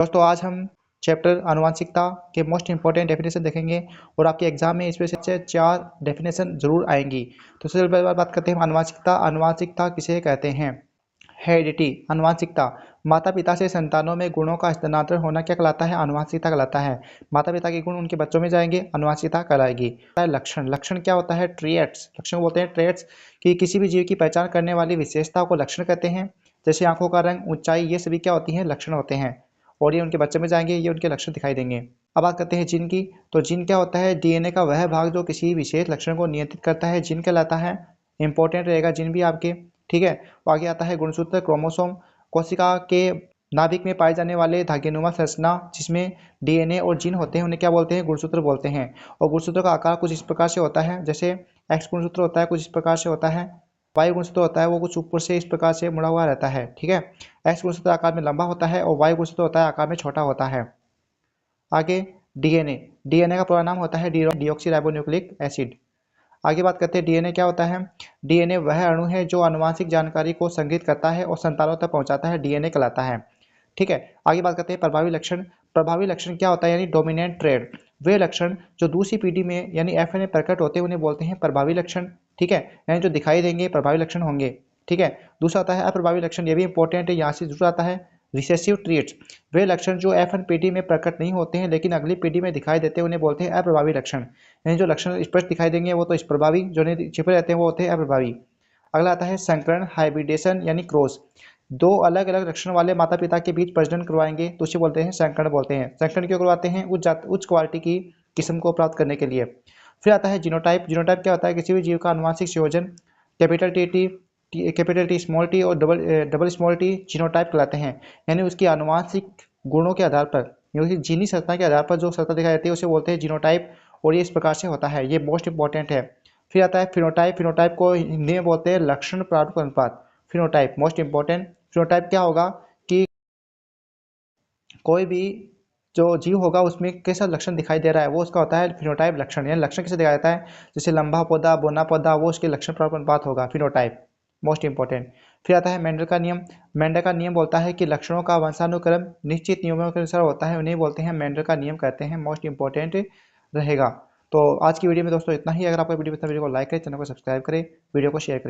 दोस्तों आज हम चैप्टर आनुवंशिकता के मोस्ट इंपॉर्टेंट डेफिनेशन देखेंगे और आपके एग्जाम में इसमें से 4 डेफिनेशन जरूर आएंगी। तो सबसे पहले बात करते हैं आनुवंशिकता। आनुवंशिकता किसे कहते हैं? हेरिडिटी, आनुवंशिकता। माता पिता से संतानों में गुणों का स्थानांतरण होना क्या कहलाता है? आनुवंशिकता कहलाता है। माता पिता के गुण उनके बच्चों में जाएंगे, आनुवंशिकता कहलाएगी। लक्षण, लक्षण क्या होता है? ट्रेट्स, लक्षण को बोलते हैं ट्रेट्स कि किसी भी जीव की पहचान करने वाली विशेषता को लक्षण कहते हैं। जैसे आंखों का रंग, ऊंचाई, ये सभी क्या होती हैं? लक्षण होते हैं और ये उनके बच्चे में जाएंगे, ये उनके लक्षण दिखाई देंगे। अब बात करते हैं जीन की। तो जीन क्या होता है? डीएनए का वह भाग जो किसी विशेष लक्षण को नियंत्रित करता है, जीन कहलाता है। इंपॉर्टेंट रहेगा जीन भी आपके, ठीक है। आगे आता है गुणसूत्र, क्रोमोसोम। कोशिका के नाभिक में पाए जाने वाले धागेनुमा संरचना जिसमें डीएनए और जीन होते हैं, उन्हें क्या बोलते हैं? गुणसूत्र बोलते हैं। और गुणसूत्र का आकार कुछ इस प्रकार से होता है, जैसे एक्स गुणसूत्र होता है कुछ इस प्रकार से होता है, वायु गुणसूत्र होता है वो कुछ ऊपर से इस प्रकार से मुड़ा हुआ रहता है, ठीक है। एक्स गुणसूत्र आकार में लंबा होता है और वायु गुणसूत्र होता है आकार में छोटा होता है। आगे डीएनए, डीएनए का पूरा नाम होता है डीऑक्सीराइबोन्यूक्लिक एसिड। आगे बात करते हैं डीएनए क्या होता है। डीएनए वह अणु है जो आनुवंशिक जानकारी को संग्रहित करता है और संतानों तक पहुंचाता है, डीएनए कहलाता है, ठीक है। आगे बात करते हैं प्रभावी लक्षण। प्रभावी लक्षण क्या होता है? यानी डोमिनेंट ट्रेड, वे लक्षण जो दूसरी पीढ़ी में यानी एफ में प्रकट होते हैं उन्हें बोलते हैं प्रभावी लक्षण, ठीक है। यानी जो दिखाई देंगे प्रभावी लक्षण होंगे, ठीक है। दूसरा आता है अप्रभावी लक्षण, ये भी इंपॉर्टेंट है, यहाँ से जरूर आता है रिसेसिव ट्रेट्स, वे लक्षण जो F1 पीढ़ी में प्रकट नहीं होते हैं लेकिन अगली पीढ़ी में दिखाई देते हैं उन्हें बोलते हैं अप्रभावी लक्षण। यानी जो लक्षण स्पष्ट दिखाई देंगे वो तो प्रभावी, जो नहीं छिपे रहते हैं वो होते हैं अप्रभावी। अगला आता है संकरण, हाइब्रिडेशन यानी क्रॉस, दो अलग अलग लक्षण वाले माता पिता के बीच प्रजनन करवाएंगे तो उसे बोलते हैं संकरण बोलते हैं। संकरण क्यों करवाते हैं? उच्च क्वालिटी की किस्म को प्राप्त करने के लिए। फिर आता है जीनोटाइप। जीनोटाइप क्या होता है? किसी भी जीव का आनुवंशिक संयोजन, कैपिटल टी स्मॉल टी और डबल स्मॉल टी जीनोटाइप कहलाते हैं। यानी उसकी आनुवंशिक गुणों के आधार पर, यानी जीनी संरचना के आधार पर जो संरचना दिखाई देती है उसे बोलते हैं जीनोटाइप और ये इस प्रकार से होता है, ये मोस्ट इंपॉर्टेंट है। फिर आता है फिनोटाइप। फिनोटाइप को हिंदी में बोलते हैं लक्षण प्रारूप अनुपात, फिनोटाइप मोस्ट इंपॉर्टेंट। फिनोटाइप क्या होगा कि कोई भी जो जीव होगा उसमें कैसा लक्षण दिखाई दे रहा है वो उसका होता है फिनोटाइप लक्षण। यानी लक्षण कैसे दिखाया जाता है? जैसे लंबा पौधा, बोना पौधा, वो उसके लक्षण प्रारूप अनुपात होगा, फिनोटाइप मोस्ट इंपॉर्टेंट। फिर आता है मेंडल का नियम। मेंडल का नियम बोलता है कि लक्षणों का वंशानुक्रम निश्चित नियमों के अनुसार होता है, उन्हें बोलते हैं मेंडल का नियम कहते हैं, मोस्ट इंपॉर्टेंट रहेगा। तो आज की वीडियो में दोस्तों इतना ही। अगर आपको वीडियो पसंद है वीडियो को लाइक करें, चैनल को सब्सक्राइब करें, वीडियो को शेयर करें।